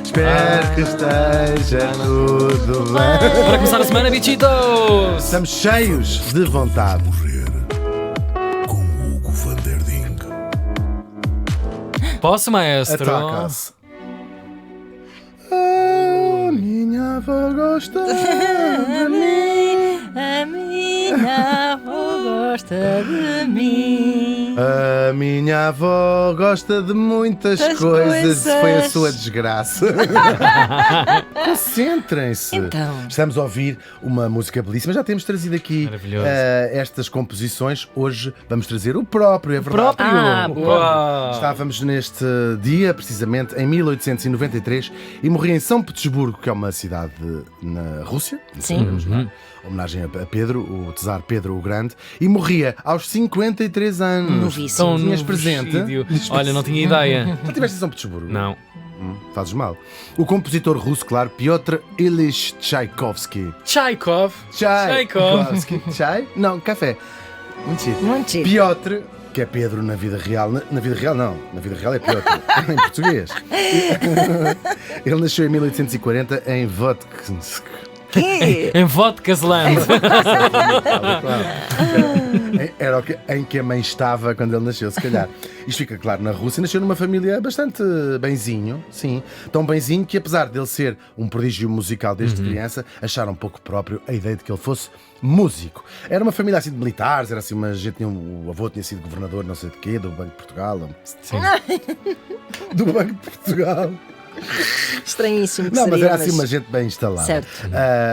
Espero que esteja tudo bem. Para começar a semana, bichitos! Estamos cheios de vontade. Com Hugo van der Ding. Posso, maestro? Ataca-se. A minha avó gosta de mim. A minha avó gosta de mim. A minha avó gosta de muitas Das coisas. coisas. Foi a sua desgraça. Concentrem-se. Então. Estamos a ouvir uma música belíssima. Já temos trazido aqui Maravilhoso. estas composições. Hoje vamos trazer o próprio, é verdade. Próprio! Ah, O boa. próprio. Estávamos neste dia, precisamente, em 1893, e morri em São Petersburgo, que é uma cidade na Rússia. Sim. Sabemos, não é? Homenagem a Pedro, o czar Pedro o Grande, e morria aos 53 anos. Novíssimo. Tinhas no presente? presídio. Olha, não tinha ideia. Já estiveste em São Petersburgo? Não. Fazes mal. O compositor russo, claro, Piotr Ilyich Tchaikovsky. Tchaikov. Tchaikovsky. Chai? Não, café. Muito chique. Muito chique. Piotr, que é Pedro na vida real. Na vida real, não. Na vida real é Piotr, em português. Ele nasceu em 1840 em Votkinsk. Que? Em Vodka's-land. Era em que a mãe estava quando ele nasceu, se calhar. Isto fica claro na Rússia. Nasceu numa família bastante benzinho, sim. Tão benzinho que, apesar dele ser um prodígio musical desde criança, acharam pouco próprio a ideia de que ele fosse músico. Era uma família assim de militares, era assim uma gente, o avô tinha sido governador não sei de quê, do Banco de Portugal. Sim. Do Banco de Portugal. Estranhíssimo que Não, mas seria, era assim uma gente bem instalada. Certo.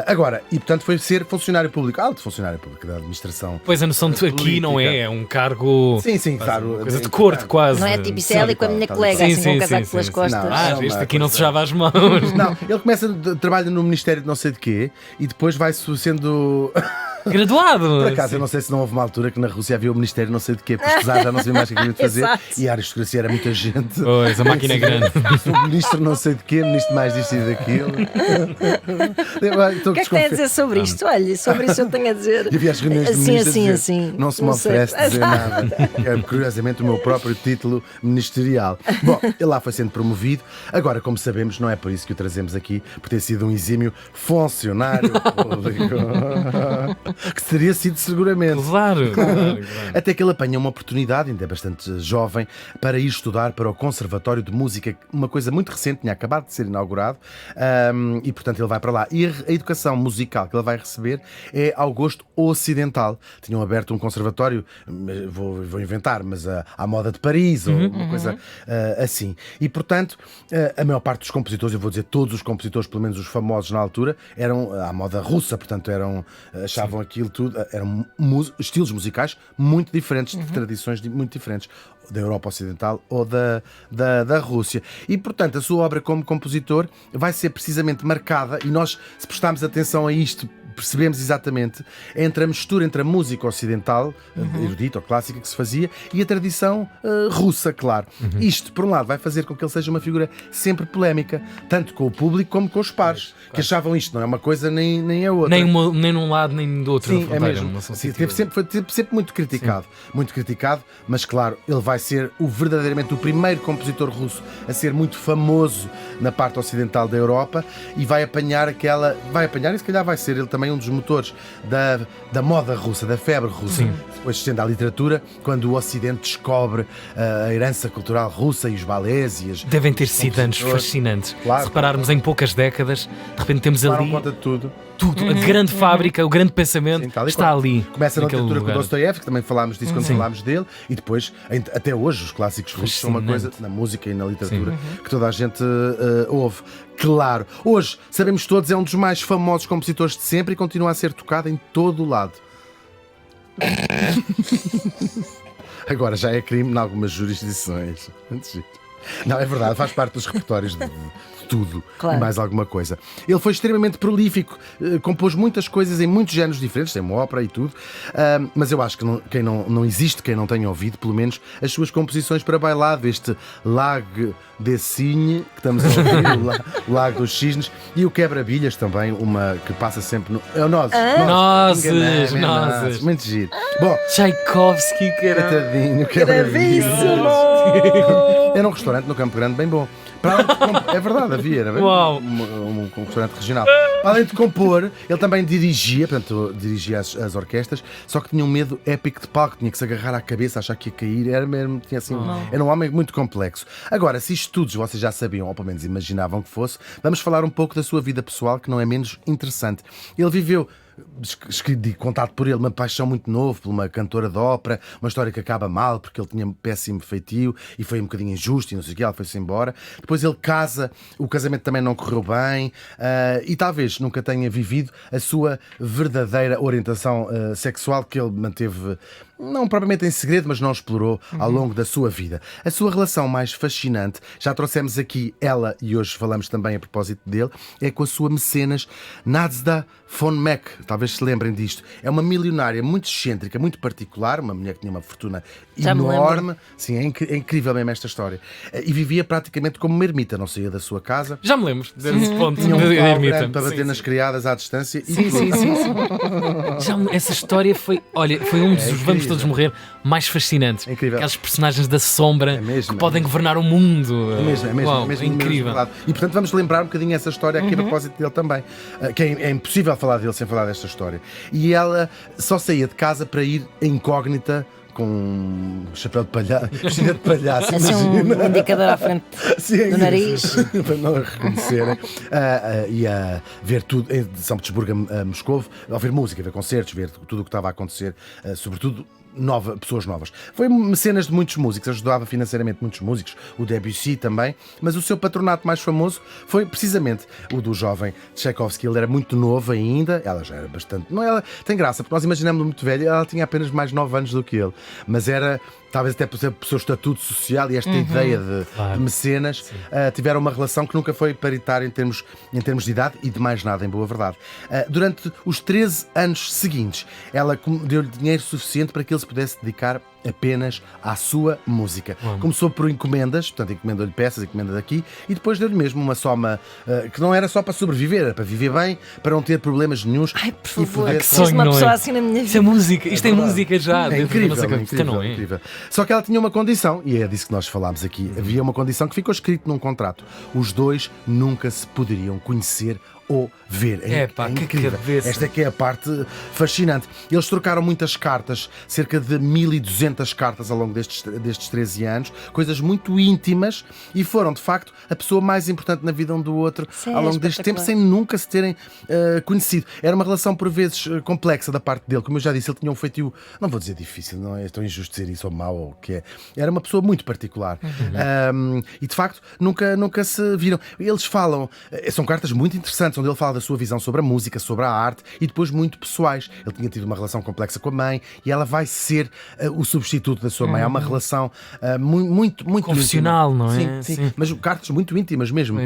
Agora, e portanto foi ser funcionário público, alto funcionário público da administração. Pois a noção de aqui não é, é um cargo. Sim, claro. Coisa de corte, quase. Não é tipo isso é ali com a minha Sim, colega, sim, assim com sim, o casaco sim, pelas sim. costas. Não, Ah, é este uma aqui não coisa- se lava as mãos. Não, ele começa, trabalha no Ministério de não sei de quê e depois vai sendo. Graduado. Por acaso, eu não sei se não houve uma altura que na Rússia havia o Ministério não sei de quê, pesquisar, já não sabia mais o que havia de fazer. Exato. E a aristocracia era muita gente. Pois, a máquina é grande. O ministro não sei de quê, ministro mais disto e daquilo. O que é que tem a dizer sobre isto? Olha, sobre isso eu tenho a dizer. E havia as reuniões de Assim, ministros a assim, dizer, assim. não se me sei. oferece dizer nada. É, curiosamente, o meu próprio título ministerial. Bom, ele lá foi sendo promovido. Agora, como sabemos, não é por isso que o trazemos aqui, por ter sido um exímio funcionário público. Que teria sido seguramente. Claro. Até que ele apanha uma oportunidade, ainda é bastante jovem, para ir estudar para o Conservatório de Música, uma coisa muito recente, tinha acabado de ser inaugurado, e portanto ele vai para lá. E a educação musical que ele vai receber é ao gosto ocidental. Tinham aberto um conservatório, vou inventar, mas à moda de Paris, ou uma coisa assim. E portanto, a maior parte dos compositores, eu vou dizer todos os compositores, pelo menos os famosos na altura, eram à moda russa, portanto achavam aquilo tudo, eram estilos musicais muito diferentes, de tradições muito diferentes, da Europa Ocidental ou da Rússia. E, portanto, a sua obra como compositor vai ser precisamente marcada, e nós, se prestarmos atenção a isto, percebemos exatamente entre a mistura entre a música ocidental, erudita ou clássica que se fazia, e a tradição russa, claro. Isto, por um lado, vai fazer com que ele seja uma figura sempre polémica, tanto com o público como com os pares, que achavam isto, não é uma coisa nem a outra. Nem num lado, nem do outro. Sim, da é fronteira, mesmo. não são Sim, sítios. foi sempre muito criticado. Muito criticado, mas claro, ele vai ser verdadeiramente o primeiro compositor russo a ser muito famoso na parte ocidental da Europa e vai apanhar e se calhar vai ser ele também um dos motores da moda russa, da febre russa. Depois se estende à literatura, quando o Ocidente descobre a herança cultural russa e os balés e as... Devem ter sido anos compositores. fascinantes. Claro, Se repararmos em poucas décadas, de repente temos Tomaram ali conta de tudo. tudo. A grande fábrica, o grande pensamento Sim, tal e está qual. ali. Começa na naquele literatura com lugar. Dostoiévski, que também falámos disso quando falámos dele, e depois, até hoje, os clássicos russos são uma Fascinante. coisa, na música e na literatura, que toda a gente ouve. Claro, hoje, sabemos todos, é um dos mais famosos compositores de sempre e continua a ser tocado em todo o lado. Agora já é crime em algumas jurisdições. Não, é verdade, faz parte dos repertórios de tudo Claro. e mais alguma coisa. Ele foi extremamente prolífico, compôs muitas coisas em muitos géneros diferentes, tem uma ópera e tudo, mas eu acho que não existe quem não tenha ouvido, pelo menos, as suas composições para bailado, este Lago de Cygne, que estamos a ouvir, o Lago dos Cisnes, e o Quebra-Bilhas também, uma que passa sempre no... É o Nozes. Nozes. Nozes. Muito giro. Bom, Tchaikovsky, caralho. coitadinho, Quebra-Bilhas. Gravíssimo! Era um restaurante no Campo Grande bem bom. É verdade, havia, era bem um restaurante regional. Além de compor, ele também dirigia, portanto, dirigia as orquestras, só que tinha um medo épico de palco, tinha que se agarrar à cabeça, achar que ia cair, era um homem muito complexo. Agora, se isto tudo vocês já sabiam, ou pelo menos imaginavam que fosse, vamos falar um pouco da sua vida pessoal, que não é menos interessante. Ele viveu, contado por ele, uma paixão muito novo por uma cantora de ópera, uma história que acaba mal porque ele tinha um péssimo feitio e foi um bocadinho injusto e não sei o que, ela foi-se embora. Depois ele casa, o casamento também não correu bem, e talvez nunca tenha vivido a sua verdadeira orientação sexual, que ele manteve, não propriamente em segredo, mas não explorou ao longo da sua vida. A sua relação mais fascinante, já trouxemos aqui ela e hoje falamos também a propósito dele, é com a sua mecenas Nadezhda von Meck. Talvez se lembrem disto. É uma milionária muito excêntrica, muito particular, uma mulher que tinha uma fortuna enorme. Sim, é incrível mesmo esta história. E vivia praticamente como uma ermita, não saía da sua casa. Já me lembro desse ponto. Tinha um pau grande para bater nas criadas à distância. Sim. Essa história foi um dos Vamos Todos Morrer mais fascinantes. É incrível. Aqueles personagens da sombra que podem governar o mundo. É mesmo incrível. E portanto vamos lembrar um bocadinho essa história aqui a propósito dele também. Que é impossível falar dele sem falar desta história. E ela só saía de casa para ir incógnita, com um chapéu de palhaço, vestida de palhaço, assim, um indicador à frente do nariz. Para não a reconhecerem. E a ver tudo, de São Petersburgo a Moscovo, a ouvir música, a ver concertos, ver tudo o que estava a acontecer, sobretudo pessoas novas. Foi mecenas de muitos músicos, ajudava financeiramente muitos músicos, o Debussy também, mas o seu patronato mais famoso foi precisamente o do jovem Tchaikovsky. Ele era muito novo ainda, ela já era bastante... Não, ela tem graça, porque nós imaginamos-lo muito velho, ela tinha apenas mais 9 anos do que ele, mas era... Talvez até por seu estatuto social e esta ideia de mecenas, tiveram uma relação que nunca foi paritária em termos de idade e de mais nada, em boa verdade. Durante os 13 anos seguintes, ela deu-lhe dinheiro suficiente para que ele se pudesse dedicar apenas à sua música. Começou por encomendas, portanto encomendou-lhe peças, encomenda daqui, e depois deu-lhe mesmo uma soma que não era só para sobreviver, era para viver bem, para não ter problemas nenhuns. Ai, por favor, que sonho, uma pessoa não é? assim na minha vida. Isto é música, isto é música já. É incrível, incrível. Só que ela tinha uma condição, e é disso que nós falámos aqui. Havia uma condição que ficou escrito num contrato. Os dois nunca se poderiam conhecer ou ver. É incrível. Esta é que é a parte fascinante. Eles trocaram muitas cartas, cerca de 1200 cartas ao longo destes 13 anos, coisas muito íntimas, e foram, de facto, a pessoa mais importante na vida um do outro ao longo deste tempo, sem nunca se terem conhecido. Era uma relação, por vezes, complexa da parte dele. Como eu já disse, ele tinha um feitio, não vou dizer difícil, não é tão injusto dizer isso ou mau ou o que é. Era uma pessoa muito particular. E, de facto, nunca se viram. Eles falam, são cartas muito interessantes, onde ele fala da sua visão sobre a música, sobre a arte, e depois muito pessoais. Ele tinha tido uma relação complexa com a mãe e ela vai ser o substituto da sua mãe. Há uma relação muito confessional, íntima. não é? Sim. Mas cartas muito íntimas mesmo.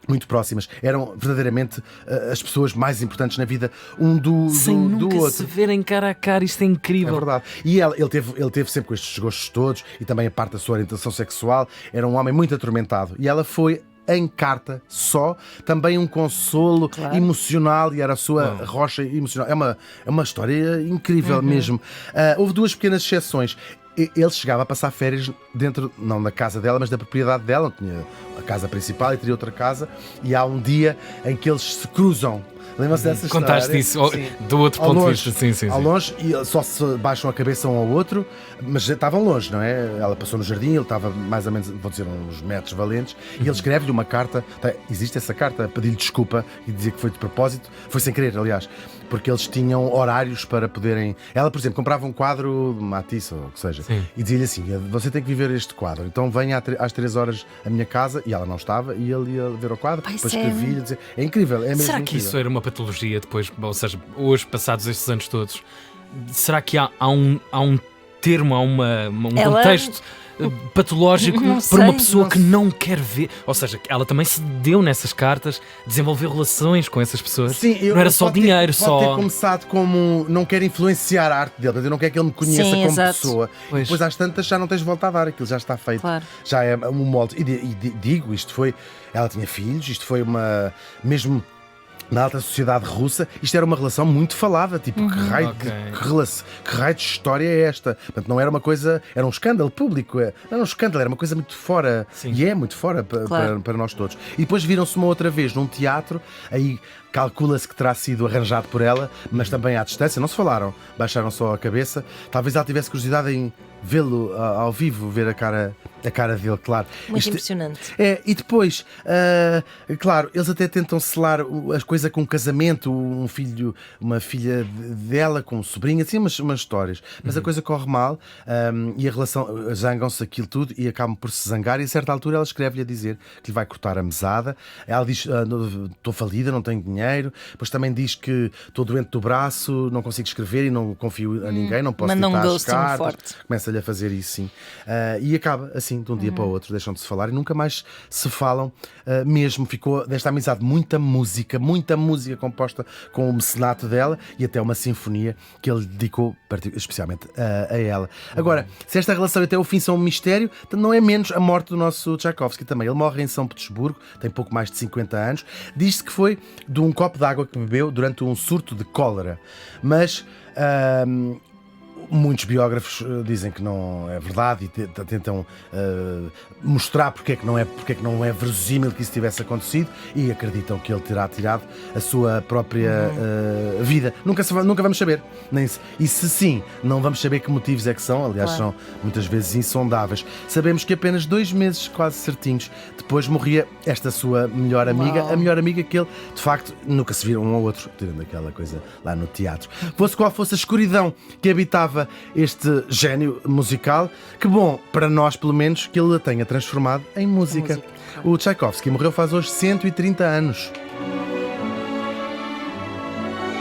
Muito próximas. Eram verdadeiramente as pessoas mais importantes na vida um do nunca outro. Se verem cara a cara, isto é incrível. É verdade. E ele teve sempre com estes gostos todos, e também a parte da sua orientação sexual. Era um homem muito atormentado. E ela foi em carta só, também um consolo emocional, e era a sua rocha emocional. É uma história incrível mesmo. Houve duas pequenas exceções. Ele chegava a passar férias dentro, não na casa dela, mas da propriedade dela. Tinha a casa principal e teria outra casa, e há um dia em que eles se cruzam. Lembra-se dessa história? Contaste isso do outro ponto de vista. Sim. Ao longe, e só se baixam a cabeça um ao outro, mas já estavam longe, não é? Ela passou no jardim, ele estava mais ou menos, vou dizer, uns metros valentes, e ele escreve-lhe uma carta. Existe essa carta a pedir-lhe desculpa e dizer que foi de propósito, foi sem querer, aliás, porque eles tinham horários para poderem... Ela, por exemplo, comprava um quadro de Matisse ou o que seja, e dizia-lhe assim: você tem que viver este quadro, então venha às 3 horas à minha casa, e ela não estava, e ele ia ver o quadro, depois escrevia-lhe, dizer... É incrível, é mesmo. Será que isso era uma patologia depois, ou seja, hoje, passados estes anos todos, será que há um termo, há um contexto patológico para uma pessoa que não quer ver? Ou seja, ela também se deu nessas cartas, desenvolveu relações com essas pessoas. Sim, não era só dinheiro, pode ter começado como não quer influenciar a arte dele, eu não quero que ele me conheça como pessoa. Depois às tantas já não tens volta a dar, aquilo já está feito, já é um molde. E digo, ela tinha filhos, isto foi mesmo na alta sociedade russa, isto era uma relação muito falada, tipo, que raio de história é esta? Portanto, não era uma coisa, era um escândalo público, não era um escândalo, era uma coisa muito fora, e é muito fora para nós todos. E depois viram-se uma outra vez num teatro, aí calcula-se que terá sido arranjado por ela, mas também à distância, não se falaram, baixaram só a cabeça. Talvez ela tivesse curiosidade em vê-lo ao vivo, ver a cara dele, claro. Muito impressionante. E depois, claro, eles até tentam selar as coisas com um casamento, uma filha dela com um sobrinho, assim, umas histórias. Mas a coisa corre mal, e a relação, zangam-se aquilo tudo e acabam por se zangar. E a certa altura ela escreve-lhe a dizer que lhe vai cortar a mesada. Ela diz: estou falida, não tenho dinheiro. Depois também diz que estou doente do braço, não consigo escrever e não confio a ninguém, não posso mandar ditar um as cartas. forte. Começa-lhe a fazer isso, sim. E acaba assim, de um dia para o outro, deixam de se falar e nunca mais se falam mesmo. Ficou desta amizade muita música composta com o mecenato dela e até uma sinfonia que ele dedicou especialmente a ela. Agora, se esta relação até o fim são um mistério, não é menos a morte do nosso Tchaikovsky também. Ele morre em São Petersburgo, tem pouco mais de 50 anos. Diz-se que foi de um copo de água que bebeu durante um surto de cólera. Mas muitos biógrafos dizem que não é verdade e tentam mostrar porque é que não é verossímil que isso tivesse acontecido, e acreditam que ele terá tirado a sua própria vida. Nunca vamos saber. E se sim, não vamos saber que motivos é que são. Aliás, são muitas vezes insondáveis. Sabemos que apenas 2 meses, quase certinhos, depois morria esta sua melhor amiga. A melhor amiga que ele, de facto, nunca se viram um ao outro, tirando aquela coisa lá no teatro. Fosse qual fosse a escuridão que habitava este gênio musical, que bom, para nós pelo menos, que ele a tenha transformado em música. O Tchaikovsky morreu faz hoje 130 anos.